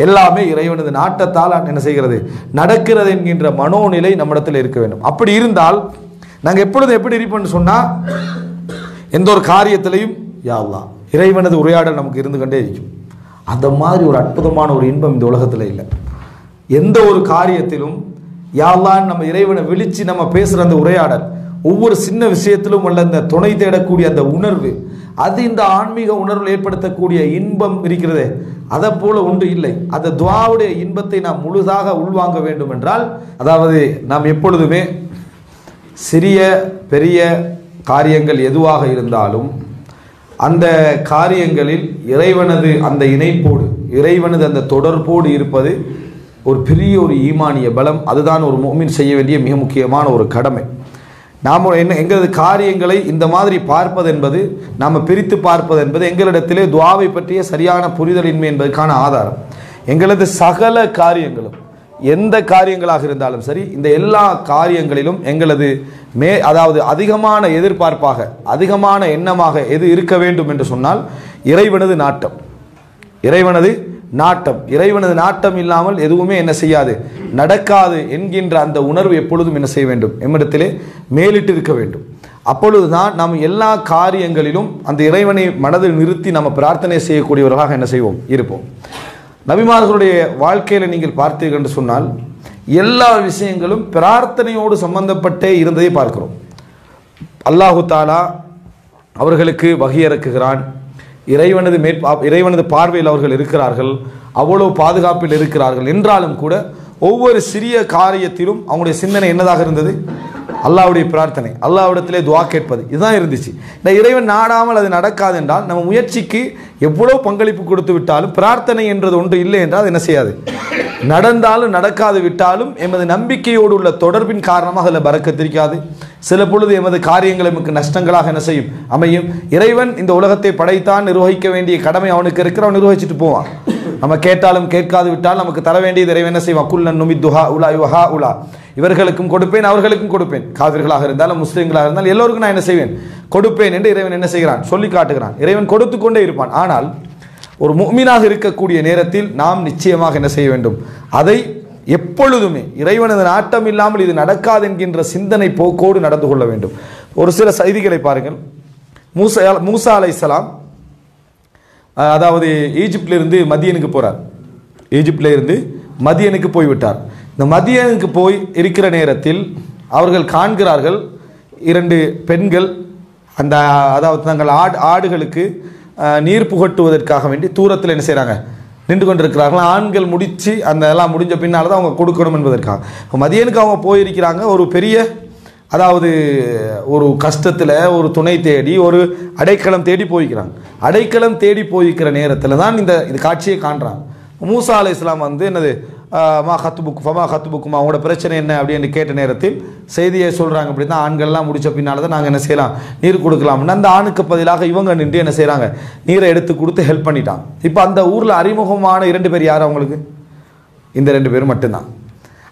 எல்லாமே இறைவனது நாட்டத்தால் என்ன செய்கிறது, நடக்கிறது என்கின்ற மனோநிலை நம்மிடத்தில் இருக்க வேண்டும். அப்படி இருந்தால் நாங்கள் எப்பொழுதும் எப்படி இருப்போம்னு சொன்னால், எந்த ஒரு காரியத்திலையும் யா அல்லாஹ் இறைவனது உரையாடல் நமக்கு இருந்து கொண்டே இருக்கும். அந்த மாதிரி ஒரு அற்புதமான ஒரு இன்பம் இந்த உலகத்தில் இல்லை. எந்த ஒரு காரியத்திலும் யா அல்லாஹ்ன்னு நம்ம இறைவனை விழிச்சு நம்ம பேசுகிற அந்த உரையாடல், ஒவ்வொரு சின்ன விஷயத்திலும் உள்ள அந்த துணை தேடக்கூடிய அந்த உணர்வு, அது இந்த ஆன்மீக உணர்வில் ஏற்படுத்தக்கூடிய இன்பம் இருக்கிறதே, அதை போல ஒன்று இல்லை. அந்த துஆவுடைய இன்பத்தை நாம் முழுதாக உள்வாங்க வேண்டும் என்றால், அதாவது நாம் எப்பொழுதுமே சிறிய பெரிய காரியங்கள் எதுவாக இருந்தாலும் அந்த காரியங்களில் இறைவனது அந்த இணைப்போடு, இறைவனது அந்த தொடர்போடு இருப்பது ஒரு பெரிய ஒரு ஈமானிய பலம். அதுதான் ஒரு முஃமின் செய்ய வேண்டிய மிக முக்கியமான ஒரு கடமை. நாம் எங்களது காரியங்களை இந்த மாதிரி பார்ப்பது என்பது, நாம் பிரித்து பார்ப்பது என்பது எங்களிடத்திலே துஆவை பற்றிய சரியான புரிதலின்மை என்பதற்கான ஆதாரம். எங்களது சகல காரியங்களும் எந்த காரியங்களாக இருந்தாலும் சரி, இந்த எல்லா காரியங்களிலும் எங்களது அதாவது அதிகமான எதிர்பார்ப்பாக, அதிகமான எண்ணமாக எது இருக்க வேண்டும் என்று சொன்னால் இறைவனது நாட்டம். இறைவனது நாட்டம், இறைவனது நாட்டம் இல்லாமல் எதுவுமே என்ன செய்யாது, நடக்காது என்கின்ற அந்த உணர்வு எப்பொழுதும் என்ன செய்ய வேண்டும், எம்மிடத்திலே மேலிட்டு இருக்க வேண்டும். அப்பொழுதுதான் நாம் எல்லா காரியங்களிலும் அந்த இறைவனை மனதில் நிறுத்தி நம்ம பிரார்த்தனை செய்யக்கூடியவர்களாக என்ன செய்வோம், இருப்போம். நபிமார்களுடைய வாழ்க்கையில் நீங்கள் பார்த்தீர்கள் என்று சொன்னால் எல்லா விஷயங்களும் பிரார்த்தனையோடு சம்பந்தப்பட்டே இருந்ததை பார்க்கிறோம். அல்லாஹு தாலா அவர்களுக்கு வஹி இறக்குகிறான், இறைவனது பார்வையில் அவர்கள் இருக்கிறார்கள், அவ்வளவு பாதுகாப்பில் இருக்கிறார்கள். என்றாலும் கூட ஒவ்வொரு சிறிய காரியத்திலும் அவங்களுடைய சிந்தனை என்னதாக இருந்தது, அல்லாஹ்வுடைய பிரார்த்தனை, அல்லாஹ்விடத்திலே துஆ கேட்பது, இதுதான் இருந்துச்சு. இந்த இறைவன் நாடாமல் அது நடக்காது என்றால், நம்ம முயற்சிக்கு எவ்வளவு பங்களிப்பு கொடுத்து விட்டாலும் பிரார்த்தனை என்றது ஒன்று இல்லை என்றால் என்ன செய்யாது, நடந்தாலும் நடக்காது விட்டாலும் எமது நம்பிக்கையோடு உள்ள தொடர்பின் காரணமாக அதில் பரக்கத்திருக்காது. சில பொழுது எமது காரியங்கள் நமக்கு நஷ்டங்களாக என்ன செய்யும், அமையும். இறைவன் இந்த உலகத்தை படைத்தான், நிர்வகிக்க வேண்டிய கடமை அவனுக்கு இருக்கிற, அவன் நிர்வகிச்சுட்டு போவான். நம்ம கேட்டாலும் கேட்காது விட்டால் நமக்கு தர வேண்டியது இறைவன் என்ன செய்வான், குல்லன் நுமித்துஹா உலா யுஹா உலா, இவர்களுக்கும் கொடுப்பேன் அவர்களுக்கும் கொடுப்பேன், காவிர்களாக இருந்தாலும் முஸ்லீம்களாக இருந்தாலும் எல்லோருக்கும் நான் என்ன செய்வேன், கொடுப்பேன் என்று இறைவன் என்ன செய்கிறான், சொல்லி காட்டுகிறான். இறைவன் கொடுத்து கொண்டே இருப்பான். ஆனால் ஒரு முஃமினாக இருக்கக்கூடிய நேரத்தில் நாம் நிச்சயமாக என்ன செய்ய வேண்டும், அதை எப்பொழுதுமே இறைவனது நாட்டம் இல்லாமல் இது நடக்காது என்கின்ற சிந்தனை போக்கோடு நடந்து கொள்ள வேண்டும். ஒரு சில செய்திகளை பாருங்கள். மூசா அலைஹிஸ்ஸலாம் அதாவது ஈஜிப்டிலிருந்து மதியனுக்கு போகிறார். ஈஜிப்டில் இருந்து மதியனுக்கு போய்விட்டார். இந்த மதியனுக்கு போய் இருக்கிற நேரத்தில் அவர்கள் காண்கிறார்கள், 2 பெண்கள் அந்த அதாவது தங்கள் ஆடுகளுக்கு நீர் புகட்டுவதற்காக வேண்டி தூரத்தில் என்ன செய்கிறாங்க, நின்று கொண்டிருக்கிறார்கள். ஆண்கள் முடித்து அந்த எல்லாம் முடிஞ்ச பின்னால் தான் அவங்க கொடுக்கணும் என்பதற்காக. இப்போ மதியனுக்கு அவங்க போயிருக்கிறாங்க. ஒரு பெரிய அதாவது ஒரு கஷ்டத்தில் ஒரு துணை தேடி ஒரு அடைக்கலம் தேடி போய்க்கிறாங்க. அடைக்கலம் தேடி போய்க்கிற நேரத்தில் தான் இந்த காட்சியை காண்றாங்க. மூசா அலைஹிஸ்ஸலாம் வந்து என்னது மா ஹத்துபுக்குமா அவங்களோட பிரச்சனை என்ன அப்படின்னு கேட்ட நேரத்தில் செய்தியை சொல்கிறாங்க. அப்படி தான் ஆண்கள்லாம் முடித்த பின்னால் தான் நாங்கள் என்ன செய்யலாம், நீர் கொடுக்கலாம்னு அந்த ஆணுக்கு பதிலாக இவங்க நின்று என்ன செய்கிறாங்க, நீரை எடுத்து கொடுத்து ஹெல்ப் பண்ணிட்டாங்க. இப்போ அந்த ஊரில் அறிமுகமான 2 பேர் யார் அவங்களுக்கு, இந்த 2 பேர் மட்டும்தான்.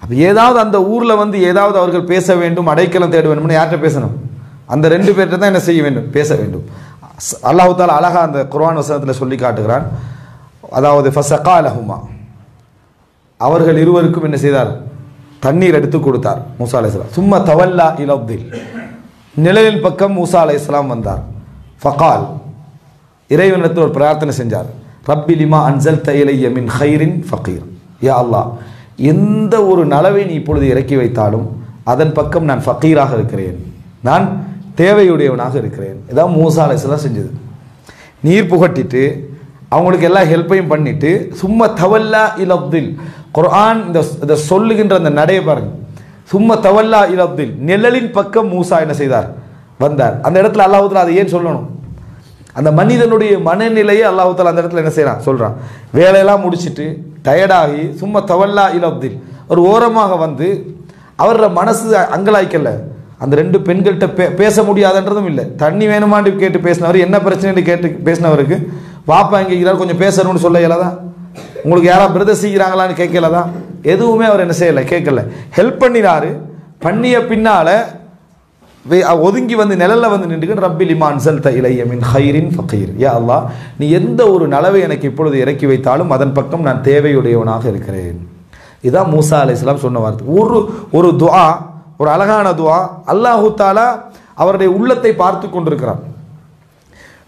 அப்போ ஏதாவது அந்த ஊரில் வந்து ஏதாவது அவர்கள் பேச வேண்டும், அடைக்கலம் தேட வேண்டும்னு யார்கிட்ட பேசணும், அந்த 2 பேர்கிட்ட தான் என்ன செய்ய வேண்டும், பேச வேண்டும். அல்லாஹ் தஆலா அழகா அந்த குர்ஆன் வசனத்தில் சொல்லி காட்டுகிறான். அதாவது ஃபஸகா லஹுமா, அவர்கள் இருவருக்கும் என்ன செய்தார், தண்ணீர் எடுத்து கொடுத்தார் மூசா அலைஹிஸ்ஸலாம். சும்ம தவல்லா இலத்தில், நிழலின் பக்கம் மூசா அலைஹிஸ்ஸலாம் வந்தார். ஃபகால், இறைவனிடத்தில் ஒரு பிரார்த்தனை செஞ்சார். ரப்பி லிமா அன்ஸல்த இலைய மின் கைரின் ஃபகீர், யா அல்லாஹ் எந்த ஒரு நலவை நீ இப்பொழுது இறக்கி வைத்தாலும் அதன் பக்கம் நான் ஃபகீராக இருக்கிறேன், நான் தேவையுடையவனாக இருக்கிறேன். இதான் மூசா அலைஹிஸ்ஸலாம் செஞ்சது. நீர் புகட்டிட்டு அவங்களுக்கு எல்லா ஹெல்ப்பையும் பண்ணிட்டு சும்மா தவல்லா இலத்தில், குர்ஆன் இந்த சொல்லுகின்ற அந்த நடைய பாருங்க. சும்மா தவல்லா இலத்தில், நிழலின் பக்கம் மூசா என்ன செய்தார், வந்தார். அந்த இடத்துல அல்லாஹ் தஆலா அதை ஏன் சொல்லணும், அந்த மனிதனுடைய மனநிலையை அல்லாஹ் தஆலா அந்த இடத்துல என்ன செய்யறான், சொல்றான். வேலையெல்லாம் முடிச்சுட்டு டயர்டாகி சும்மா தவல்லா இலத்தில் ஒரு ஓரமாக வந்து அவரோட மனசு அங்கலாய்க்கல. அந்த 2 பெண்கள்கிட்ட பேச முடியாதுன்றதும் இல்லை. தண்ணி வேணுமான்னு கேட்டு பேசினவர், என்ன பிரச்சனைன்னு கேட்டு பேசினவருக்கு வாப்பா எங்கே இருக்கிறார் கொஞ்சம் பேசணும்னு சொல்ல இயலாதா, உங்களுக்கு யாராவது பிரதர் செய்கிறாங்களான்னு ஒதுங்கி வந்து நிழல்ல வந்து நின்று ரப்பி லிமா அன்ஸல்த இலைய மின் ஹைரின் ஃபகீர், யா அல்லாஹ் நீ எந்த ஒரு நலவை எனக்கு இப்பொழுது இறக்கி வைத்தாலும் அதன் பக்கம் நான் தேவையுடையவனாக இருக்கிறேன். இதுதான் மூசா அலைஹிஸ்ஸலாம் சொன்ன வார்த்தை. ஒரு துஆ, ஒரு அழகான துஆ. அல்லாஹு தஆலா அவருடைய உள்ளத்தை பார்த்து கொண்டிருக்கிறார்.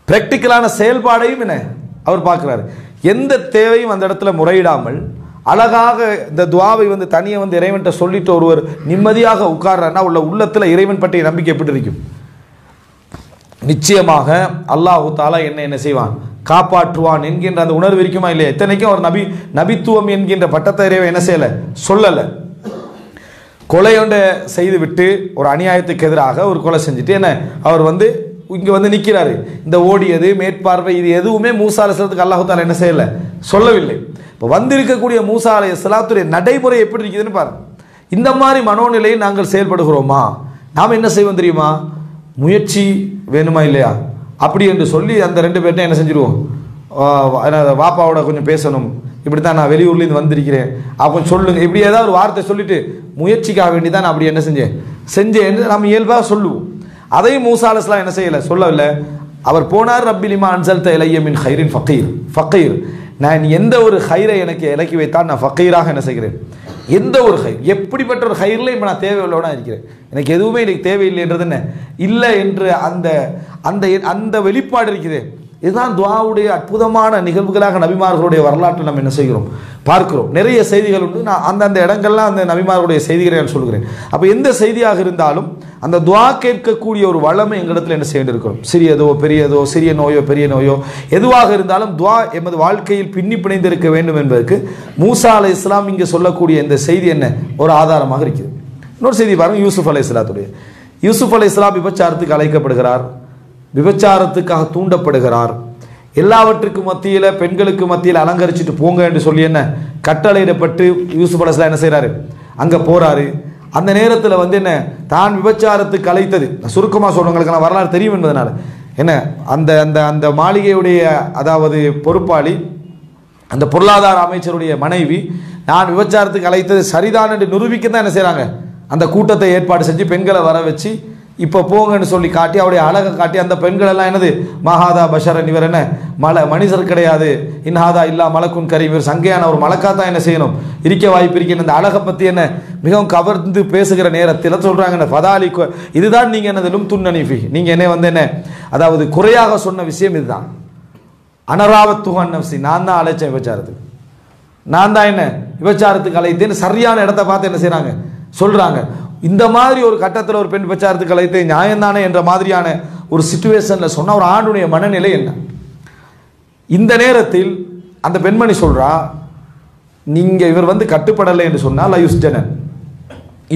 பிராக்டிக்கலான செயல்பாடையும் என்ன அவர் பார்க்கிறார். எந்த தேவையும் அந்த இடத்துல முறையிடாமல் அழகாக இந்த துஆவை வந்து தனியாக வந்து இறைவன்கிட்ட சொல்லிட்டு ஒருவர் நிம்மதியாக உட்கார்றாருன்னா உள்ள உள்ளத்தில் இறைவன் பற்றிய நம்பிக்கை எப்படி இருக்கும்? நிச்சயமாக அல்லாஹு தஆலா என்ன செய்வான், காப்பாற்றுவான் என்கின்ற அந்த உணர்வு இருக்குமா இல்லையா? இத்தனைக்கும் அவர் நபித்துவம் என்கின்ற பட்டத்தை இறைவன் என்ன செய்யலை, சொல்லலை. கொலை ஒன்றை செய்து விட்டு ஒரு அநியாயத்துக்கு எதிராக ஒரு கொலை செஞ்சுட்டு என்ன அவர் வந்து இங்கே வந்து நிற்கிறாரு. இந்த ஓடியது மேற்பார்வை இது எதுவுமே மூசா அலைஹிஸ்ஸலாத்துக்கு அல்லாஹ் தஆலா என்ன செய்யலை, சொல்லவில்லை. இப்போ வந்திருக்கக்கூடிய மூசா அலைஹிஸ்ஸலாத்துடைய நடைமுறை எப்படி இருக்குதுன்னு பாருங்க. இந்த மாதிரி மனோநிலையில் நாங்கள் செயல்படுகிறோமா? நாம் என்ன செய்வோம் தெரியுமா? முயற்சி வேணுமா இல்லையா அப்படி என்று சொல்லி அந்த 2 பேர்ட்ட என்ன செஞ்சிருவோம், வாப்பாவோட கொஞ்சம் பேசணும், இப்படி தான் நான் வெளியூர்லேருந்து வந்திருக்கிறேன் அப்போ சொல்லுங்க, இப்படி ஏதாவது ஒரு வார்த்தை சொல்லிட்டு முயற்சிக்காக வேண்டி தான் நான் அப்படி என்ன செஞ்சேன் என்று நம்ம இயல்பாக சொல்லுவோம். அதையும் மூசா அலைஹிஸ்ஸலாம் என்ன செய்யலை, சொல்லவில்லை. அவர் போனார், ரப்பி லிமா அன்ஸல்த இலைய மின் ஹைரின் ஃபகீர், நான் எந்த ஒரு ஹைரை எனக்கு இலக்கி வைத்தால் நான் ஃபகீராக என்ன செய்கிறேன், எந்த ஒரு ஹைர், எப்படிப்பட்ட ஒரு ஹைரில் இப்போ நான் தேவையுள்ளவனா இருக்கிறேன், எனக்கு எதுவுமே எனக்கு தேவையில்லைன்றது என்ன இல்லை என்று அந்த அந்த அந்த வெளிப்பாடு இருக்குது. இதுதான் துஆவுடைய அற்புதமான நிகழ்வுகளாக நபிமார்களுடைய வரலாற்றில் நம்ம என்ன செய்கிறோம், பார்க்கிறோம். நிறைய செய்திகள் உண்டு. நான் அந்தந்த இடங்கள்லாம் அந்த நபிமார்களுடைய செய்திகளை நான் சொல்கிறேன். அப்போ எந்த செய்தியாக இருந்தாலும் அந்த துஆ கேட்கக்கூடிய ஒரு வளமை எங்களிடத்தில் என்ன செய்ய வேண்டியிருக்கிறோம். சிறியதோ பெரியதோ, சிறிய நோயோ பெரிய நோயோ எதுவாக இருந்தாலும் துஆ எமது வாழ்க்கையில் பின்னி பிணைந்திருக்க வேண்டும் என்பதற்கு மூசா அலைஹிஸ்ஸலாம் இங்கே சொல்லக்கூடிய இந்த செய்தி என்ன ஒரு ஆதாரமாக இருக்குது. இன்னொரு செய்தி பாருங்க, யூசுப் அலைஹிஸ்ஸலாத்துடைய. யூசுப் அலைஹிஸ்ஸலாம் விபச்சாரத்துக்கு அழைக்கப்படுகிறார், விபச்சாரத்துக்காக தூண்டப்படுகிறார். எல்லாவற்றுக்கும் மத்தியில் பெண்களுக்கு மத்தியில் அலங்கரிச்சுட்டு போங்க என்று சொல்லி என்ன கட்டளையிடப்பட்டு யூசுப் அலைஹிஸ்ஸலாம் என்ன செய்கிறாரு, அங்கே போகிறாரு. அந்த நேரத்தில் வந்து என்ன தான் விபச்சாரத்துக்கு அழைத்தது, சுருக்கமாக சொல்றவங்களுக்கு நான் வரலாறு தெரியும் என்பதனால என்ன அந்த அந்த அந்த மாளிகையுடைய அதாவது பொறுப்பாளி அந்த பொருளாதார அமைச்சருடைய மனைவி நான் விபச்சாரத்துக்கு அழைத்தது சரிதான் என்று நிரூபிக்க தான் என்ன செய்கிறாங்க, அந்த கூட்டத்தை ஏற்பாடு செஞ்சு பெண்களை வர வச்சு இப்போ போங்கன்னு சொல்லி காட்டி அவருடைய அழகை காட்டி அந்த பெண்கள் எல்லாம் என்னது மஹாதா பஷரன், இவர் என்ன மனிதர் கிடையாது, இன்ஹாதா இல்லா மலக்குன் கரீம், இவர் சங்கையான ஒரு மலக்கா தான் என்ன செய்யணும், இருக்க வாய்ப்பு இருக்கணும். அந்த அழகை பற்றி என்ன மிகவும் கவர்ந்து பேசுகிற நேரத்தில் சொல்கிறாங்க ஃபதாலி, இதுதான் நீங்கள் என்னதிலும் துன்னனிஃபி, நீங்கள் என்ன வந்து என்ன அதாவது குறையாக சொன்ன விஷயம் இதுதான். அனராவத்துஹன் நஃப்ஸி, நான் தான் அழைச்சேன் விபச்சாரத்துக்கு, நான் தான் என்ன விபச்சாரத்துக்கு அழைத்தேன்னு சரியான இடத்த பார்த்து என்ன செய்கிறாங்க சொல்கிறாங்க. இந்த மாதிரி ஒரு கட்டத்தில் ஒரு பெண் விபச்சாரத்துக்கு அழைத்து நியாயம்தானே என்ற மாதிரியான ஒரு சிச்சுவேஷனில் சொன்னால் ஒரு ஆணுடைய மனநிலை என்ன? இந்த நேரத்தில் அந்த பெண்மணி சொல்கிறா, நீங்கள் இவர் வந்து கட்டுப்படலை என்று சொன்னால் லயுஸ்ஜனன்,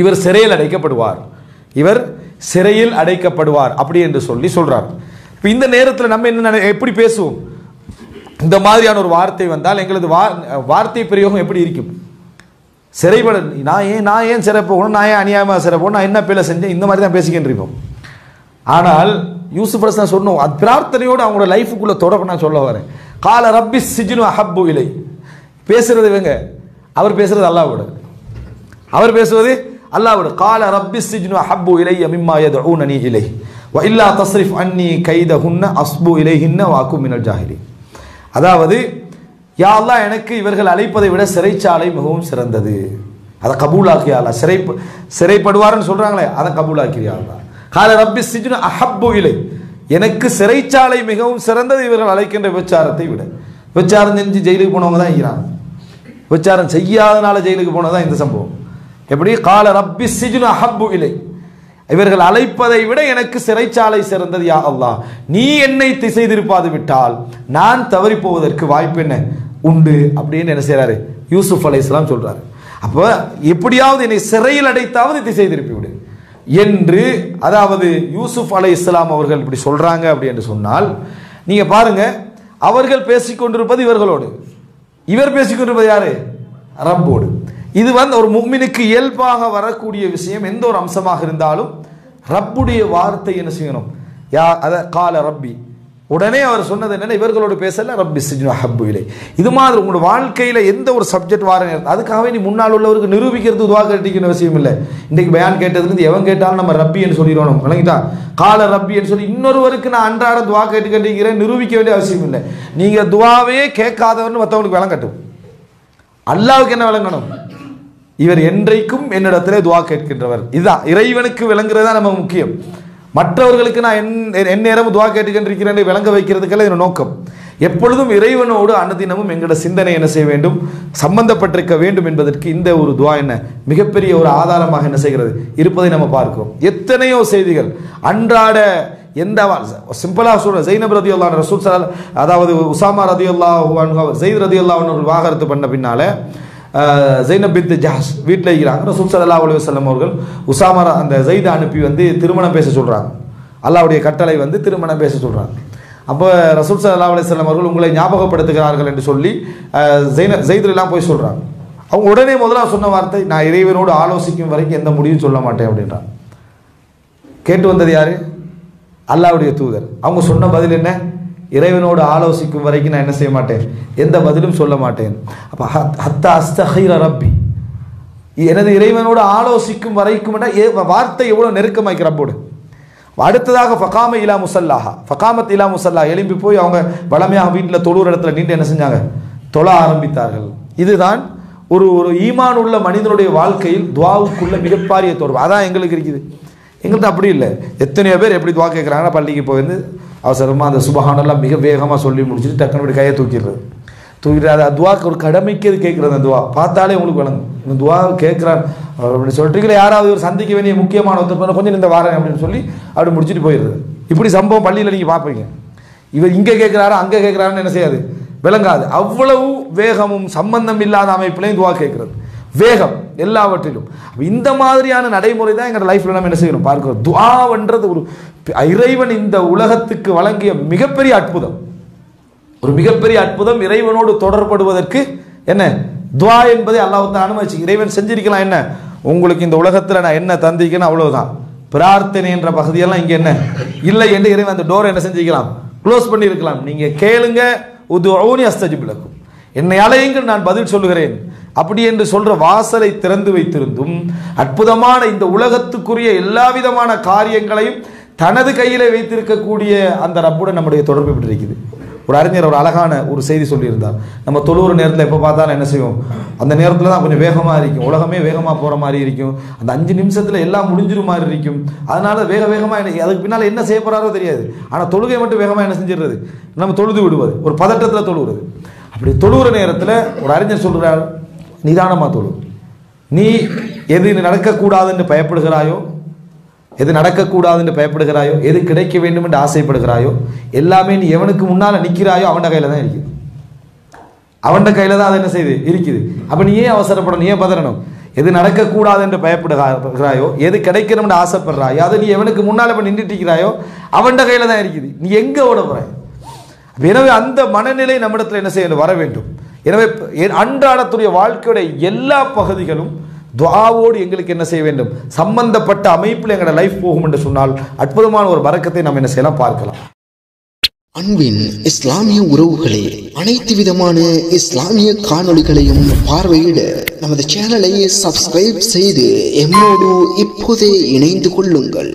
இவர் சிறையில் அடைக்கப்படுவார், இவர் சிறையில் அடைக்கப்படுவார் அப்படி என்று சொல்லி சொல்கிறார். இப்போ இந்த நேரத்தில் நம்ம என்ன எப்படி பேசுவோம்? இந்த மாதிரியான ஒரு வார்த்தை வந்தால் எங்களது வார்த்தை பிரயோகம் எப்படி இருக்கும்? சிறைப்பட நான் ஏன் சிறை போகணும், நான் ஏன் அநியாயமாக சிறை போகணும், நான் என்ன பிள்ளை செஞ்சேன், இந்த மாதிரி தான் பேசிக்கிட்டு இருப்போம். ஆனால் யூசுப் அலைஹிஸ்ஸலாம் சொன்னோம், அது பிரார்த்தனையோடு அவங்களோட லைஃபுக்குள்ளே தொடர்பு நான் சொல்ல வரேன். கால ரப்பி சிஜ்னு அஹப்பு இலை, பேசுறது இவங்க, அவர் பேசுறது அல்லாஹ்வோட, அவர் பேசுவது அல்லாஹ்வோட. கால ரப்பி சிஜ்னு அஹப்பு இலைய மிம்மா யதுஊனனி இலை வ இல்லா தஸ்ரிஃப் அன்னி கைதஹுன்ன அஸ்பு இலைஹின்ன வ அகு மினல் ஜாஹிலீன். அதாவது யா அல்லாஹ் எனக்கு இவர்கள் அழைப்பதை விட சிறைச்சாலை மிகவும் சிறந்தது, அதை கபூலாக்கியா அல்லாஹ். சிறைப்படுவார்னு சொல்றாங்களே அதை கபூலாக்கியா அல்லாஹ். கால ரப்பி சிஜ்னு அஹப்பு இலை, எனக்கு சிறைச்சாலை மிகவும் சிறந்தது இவர்கள் அழைக்கின்ற விபச்சாரத்தை விட. விபச்சாரம் செஞ்சு ஜெயிலுக்கு போனவங்க தான் இருக்கிறாங்க, விபச்சாரம் செய்யாதனால ஜெயிலுக்கு போனதான் இந்த சம்பவம். எப்படி? கால ரப்பி சிஜ்னு அஹப்பு இலை, இவர்கள் அழைப்பதை விட எனக்கு சிறைச்சாலை சிறந்தது யா அல்லாஹ், நீ என்னை திசை திருப்பாது விட்டால் நான் தவறி போவதற்கு வாய்ப்பு என்ன உண்டு அப்படின்னு என்ன செய்யறாரு யூசுப் அலைஹிஸ்ஸலாம் சொல்றாரு. அப்போ எப்படியாவது என்னை சிறையில் அடைத்தாவது திசை திருப்பி விடு என்று, அதாவது யூசுப் அலைஹிஸ்ஸலாம் அவர்கள் இப்படி சொல்றாங்க அப்படி என்று சொன்னால் நீங்க பாருங்க, அவர்கள் பேசிக்கொண்டிருப்பது இவர்களோடு, இவர் பேசிக்கொண்டிருப்பது யாரு? ரப்போடு. இது வந்து ஒரு முஃமினுக்கு இயல்பாக வரக்கூடிய விஷயம். எந்த ஒரு அம்சமாக இருந்தாலும் ரப்புடைய வார்த்தை என்ன செய்யணும், யா அத கால ரப்பி உடனே அவர் சொன்னது என்னன்னா, இவர்களோடு பேசல ரப்பி சிஜ்னு அஹப்பு இலை. இது மாதிரி உங்களோட வாழ்க்கையில் எந்த ஒரு சப்ஜெக்ட் வார நேரத்தில் அதுக்காகவே நீ முன்னால் உள்ளவருக்கு நிரூபிக்கிறது துவா கேட்டிக்கிற அவசியம் இல்லை. இன்றைக்கு பயான் கேட்டதுலேருந்து எவன் கேட்டாலும் நம்ம ரப்பின்னு சொல்லிடணும், விளங்கிட்டா? கால ரப்பின்னு சொல்லி இன்னொருவருக்கு நான் அன்றாட துவா கேட்டுக்கிறேன் நிரூபிக்க வேண்டிய அவசியம் இல்லை. நீங்கள் துவாவே கேட்காதவர்னு மற்றவங்களுக்கு விளங்கட்டும். அல்லாவுக்கு என்ன விளங்கணும்? இவர் என்றைக்கும் என்னிடத்திலே துவா கேட்கின்றவர். இதுதான் இறைவனுக்கு விளங்குறதா நம்ம முக்கியம். மற்றவர்களுக்கு நான் என் நேரமும் துவா கேட்டுக்கின்றேன் விளங்க வைக்கிறதுக்கெல்லாம் என்னோட நோக்கம். எப்பொழுதும் இறைவனோடு அனுதினமும் எங்களோட சிந்தனை என்ன செய்ய வேண்டும், சம்பந்தப்பட்டிருக்க வேண்டும் என்பதற்கு இந்த ஒரு துவா என்ன மிகப்பெரிய ஒரு ஆதாரமாக என்ன செய்கிறது இருப்பதை நம்ம பார்க்கிறோம். எத்தனையோ செய்திகள் அன்றாட எந்த சிம்பிளாக சொல்ற ஜெய்னப் ரதியல்லாஹு அன்ஹு ரசூல் ஸல்லல்லாஹு அதாவது உசாமா ரதியல்லாஹு அன்ஹு ஜெயித் ரதியல்லாஹு அன்ஹு விவாகரத்து பண்ண பின்னால ஜெய்னப் பின்த் ஜஹஷ் வீட்டில் இருக்கிறாங்க. ரசூல் ஸல்லல்லாஹு அலைஹி வஸல்லம் அவர்கள் உசாமா அந்த ஜெயிதை அனுப்பி வந்து திருமணம் பேச சொல்கிறாங்க. அல்லாஹ்வுடைய கட்டளை வந்து திருமணம் பேச சொல்கிறாங்க. அப்போ ரசூல் ஸல்லல்லாஹு அலைஹி வஸல்லம் அவர்கள் உங்களை ஞாபகப்படுத்துகிறார்கள் என்று சொல்லி ஜெயித்லாம் போய் சொல்கிறாங்க. அவங்க உடனே முதல்ல சொன்ன வார்த்தை, நான் இறைவனோடு ஆலோசிக்கும் வரைக்கும் எந்த முடிவும் சொல்ல மாட்டேன் அப்படின்றாங்க. கேட்டு வந்தது யாரு? அல்லாஹ்வுடைய தூதர். அவங்க சொன்ன பதில் என்ன? இறைவனோடு ஆலோசிக்கும் வரைக்கும் நான் என்ன செய்ய மாட்டேன், எந்த பதிலும் சொல்ல மாட்டேன். அப்போ ஹத்தா அஸ்தஹீர ரப்பி, எனது இறைவனோடு ஆலோசிக்கும் வரைக்கும் வார்த்தை எவ்வளோ நெருக்கமாக்கி ரப்போடு. அடுத்ததாக ஃபகாம இலா முசல்லாஹா, ஃபகாமத் இலா முசல்லா, எழும்பி போய் அவங்க வளமையாக வீட்டில் தொழுற இடத்துல நின்று என்ன செஞ்சாங்க, தொழ ஆரம்பித்தார்கள். இதுதான் ஒரு ஈமான் உள்ள மனிதனுடைய வாழ்க்கையில் துவாவுக்குள்ள மிகப்பாரிய தொடர்பு. அதான் எங்களுக்கு இருக்குது. எங்கள்கிட்ட அப்படி இல்லை. எத்தனையோ பேர் எப்படி துவா கேட்குறாங்கன்னா, பள்ளிக்கு போயிருந்து அவசரமாக அந்த சுபஹானெல்லாம் மிக வேகமாக சொல்லி முடிச்சுட்டு டக்குனு கையை தூக்கிடுறது. அது துவாக்கு ஒரு கடமைக்கு அது கேட்குறது. அந்த துவா பார்த்தாலே உங்களுக்கு வழங்கும். இந்த துவா கேட்குறான் அப்படி சொல்லிட்டு யாராவது ஒரு சந்திக்க வேண்டிய முக்கியமான ஒருத்தர் கொஞ்சம் இந்த வாரம் அப்படின்னு சொல்லி அப்படி முடிச்சுட்டு போயிடுறது. இப்படி சம்பவம் பள்ளியில் நீங்கள் பார்ப்பீங்க. இவர் இங்கே கேட்குறாரு அங்கே கேட்குறாருன்னு என்ன செய்யாது, விளங்காது. அவ்வளவு வேகமும் சம்பந்தம் இல்லாத அமைப்பிலையும் துவா கேட்குறது, வேகம் எல்லாவற்றிலும். இந்த மாதிரியான நடைமுறை தான் எங்களோட லைஃப்ல நம்ம என்ன செய்யணும் பார்க்கிறோம். துஆன்றது ஒரு இறைவன் இந்த உலகத்துக்கு வழங்கிய மிகப்பெரிய அற்புதம், ஒரு மிகப்பெரிய அற்புதம். இறைவனோடு தொடர்படுவதற்கு என்ன துஆ என்பதை அல்லாஹ் தஆலா அனுமதிச்சு இறைவன் செஞ்சிருக்கலாம். என்ன உங்களுக்கு இந்த உலகத்தில் நான் என்ன தந்திருக்கேன்னு அவ்வளவுதான். பிரார்த்தனை என்ற பகுதியெல்லாம் இங்கே என்ன இல்லை என்று இறைவன் அந்த டோரை என்ன செஞ்சிருக்கலாம், க்ளோஸ் பண்ணியிருக்கலாம். நீங்க கேளுங்க, உதுஊனி அஸ்தஜிப் லக்கும், என்னை அழையுங்கள் நான் பதில் சொல்லுகிறேன் அப்படி என்று சொல்ற வாசலை திறந்து வைத்திருந்தும் அற்புதமான இந்த உலகத்துக்குரிய எல்லா விதமான காரியங்களையும் தனது கையில வைத்திருக்கக்கூடிய அந்த ரப்புடன் நம்முடைய தொடர்பு எப்படி இருக்குது. ஒரு அறிஞர் ஒரு அழகான ஒரு செய்தி சொல்லியிருந்தார். நம்ம தொழுகிற நேரத்தில் எப்போ பார்த்தாலும் என்ன செய்வோம், அந்த நேரத்தில் தான் கொஞ்சம் வேகமாக இருக்கும், உலகமே வேகமாக போகிற மாதிரி இருக்கும், அந்த 5 நிமிஷத்தில் எல்லாம் முடிஞ்சிரு மாதிரி இருக்கும். அதனால வேகமாக அதுக்கு பின்னால் என்ன செய்ய போகிறாரோ தெரியாது. ஆனால் தொழுகை மட்டும் வேகமாக என்ன செஞ்சிடுறது, நம்ம தொழுது விடுவது, ஒரு பதட்டத்தில் தொழுகிறது. அப்படி தொழுகிற நேரத்தில் ஒரு அறிஞர் சொல்கிறார், நிதானமாக தொழு. நீ எது நடக்கக்கூடாதுன்னு பயப்படுகிறாயோ, எது நடக்கக்கூடாதுன்னு பயப்படுகிறாயோ, எது கிடைக்க வேண்டும் என்று ஆசைப்படுகிறாயோ, எல்லாமே நீ எவனுக்கு முன்னால் நிற்கிறாயோ அவன் கையில் தான் இருக்குது. அவன் கையில் தான் அது என்ன செய்யுது இருக்குது. அப்போ நீ ஏன் அவசரப்படணும், நீ ஏன் பதறணும்? எது நடக்கக்கூடாது என்று பயப்படுகிறாயோ, எது கிடைக்கணும்னு ஆசைப்படுறாயோ, அதை நீ எவனுக்கு முன்னால் இப்போ நின்றுட்டு இருக்கிறாயோ அவன் கையில் தான் இருக்குது. நீ எங்கே ஓட போற? எனவே அந்த மனநிலை நம்மிடத்தில் என்ன செய்ய வர வேண்டும். எனவே அன்றாடத்துடைய வாழ்க்கையுடைய எல்லா பகுதிகளும் துஆவோடு எங்களுக்கு என்ன செய்ய வேண்டும், சம்பந்தப்பட்ட அமைப்பில் எங்களோட லைஃப் போகும் என்று சொன்னால் அற்புதமான ஒரு பரக்கத்தை நம்ம என்ன செய்யலாம் பார்க்கலாம். அன்பின் இஸ்லாமிய உறவுகளே, அனைத்து விதமான இஸ்லாமிய காணொளிகளையும் பார்வையிட நமது சேனலை சப்ஸ்கிரைப் செய்து எம்மோடு இப்போதே இணைந்து கொள்ளுங்கள்.